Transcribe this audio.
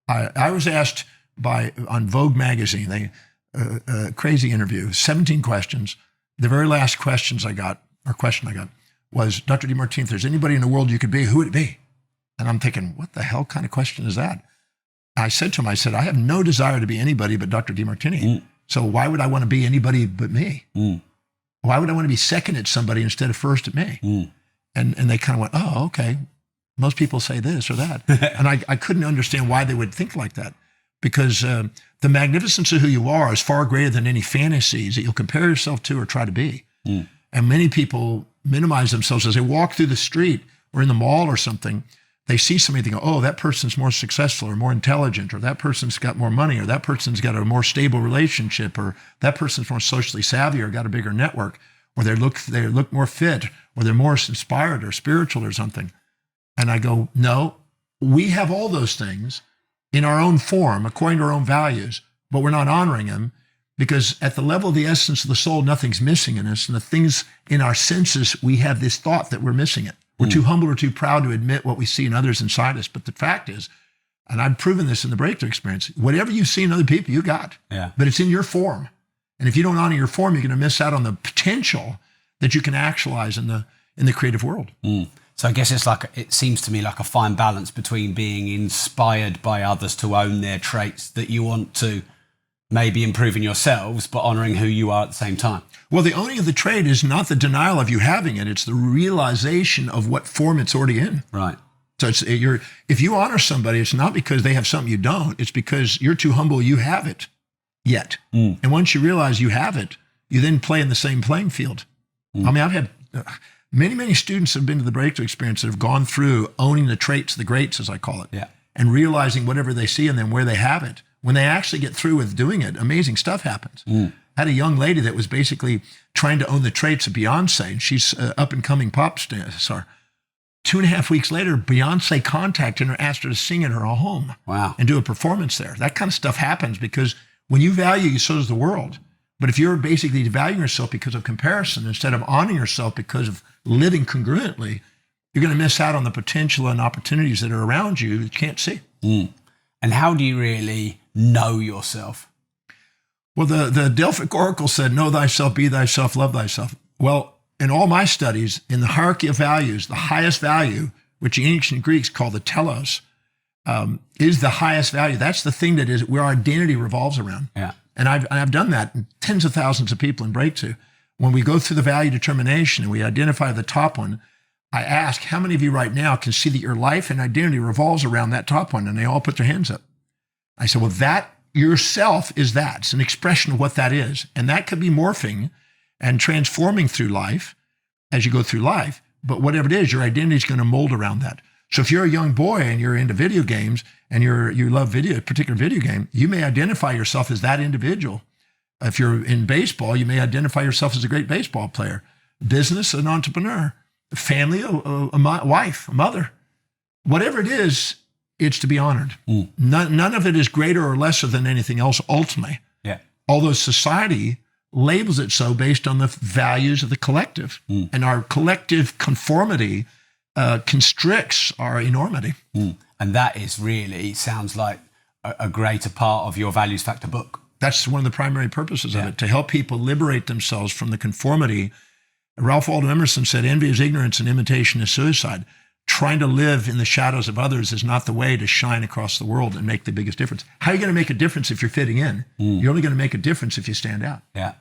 I was asked on Vogue magazine, crazy interview, 17 questions. The very last question I got was, Dr. DeMartini, if there's anybody in the world you could be, who would it be? And I'm thinking, what the hell kind of question is that? I said to him, I have no desire to be anybody but Dr. DeMartini. So why would I want to be anybody but me? Why would I want to be second at somebody instead of first at me? And they kind of went, oh, okay. Most people say this or that. And I couldn't understand why they would think like that, because the magnificence of who you are is far greater than any fantasies that you'll compare yourself to or try to be. And many people minimize themselves as they walk through the street or in the mall or something. They see somebody, they go, oh, that person's more successful or more intelligent, or that person's got more money, or that person's got a more stable relationship, or that person's more socially savvy or got a bigger network, or they look more fit, or they're more inspired or spiritual or something. And I go, no, we have all those things in our own form, according to our own values, but we're not honoring them, because at the level of the essence of the soul, nothing's missing in us. And the things in our senses, we have this thought that we're missing it. We're too humble or too proud to admit what we see in others inside us. But the fact is, and I've proven this in the breakthrough experience, whatever you see in other people, you got. Yeah. But it's in your form. And if you don't honor your form, you're going to miss out on the potential that you can actualize in the creative world. So I guess it seems to me like a fine balance between being inspired by others to own their traits that you want to maybe improve in yourselves, but honoring who you are at the same time. Well, the owning of the trait is not the denial of you having it. It's the realization of what form it's already in. Right. So if you honor somebody, it's not because they have something you don't. It's because you're too humble, you have it yet. And once you realize you have it, you then play in the same playing field. I mean, I've had many students have been to the breakthrough experience that have gone through owning the traits, the greats, as I call it, and realizing whatever they see in them, where they have it. When they actually get through with doing it, amazing stuff happens. I had a young lady that was basically trying to own the traits of Beyonce, and she's an up-and-coming pop star. 2.5 weeks later, Beyonce contacted her, asked her to sing in her home. Wow. And do a performance there. That kind of stuff happens because when you value you, so does the world. But if you're basically devaluing yourself because of comparison instead of honoring yourself because of living congruently, you're going to miss out on the potential and opportunities that are around you that you can't see. And how do you really know yourself? Well, the Delphic Oracle said, know thyself, be thyself, love thyself. Well, in all my studies, in the hierarchy of values, the highest value, which the ancient Greeks call the telos, is the highest value. That's the thing that is where our identity revolves around. Yeah. And I've done that in tens of thousands of people in Breakthrough. When we go through the value determination and we identify the top one, I ask, how many of you right now can see that your life and identity revolves around that top one? And they all put their hands up. I said, well, that yourself is that. It's an expression of what that is. And that could be morphing and transforming through life as you go through life. But whatever it is, your identity is going to mold around that. So if you're a young boy and you're into video games and you love a particular video game, you may identify yourself as that individual. If you're in baseball, you may identify yourself as a great baseball player. Business, an entrepreneur. Family, a wife, a mother. Whatever it is, it's to be honored. None of it is greater or lesser than anything else ultimately. Yeah. Although society labels it so based on the values of the collective. And our collective conformity constricts our enormity. And that is really, sounds like a greater part of your Values Factor book. That's one of the primary purposes of it, to help people liberate themselves from the conformity. Ralph Waldo Emerson said, envy is ignorance and imitation is suicide. Trying to live in the shadows of others is not the way to shine across the world and make the biggest difference. How are you going to make a difference if you're fitting in? You're only going to make a difference if you stand out. Yeah.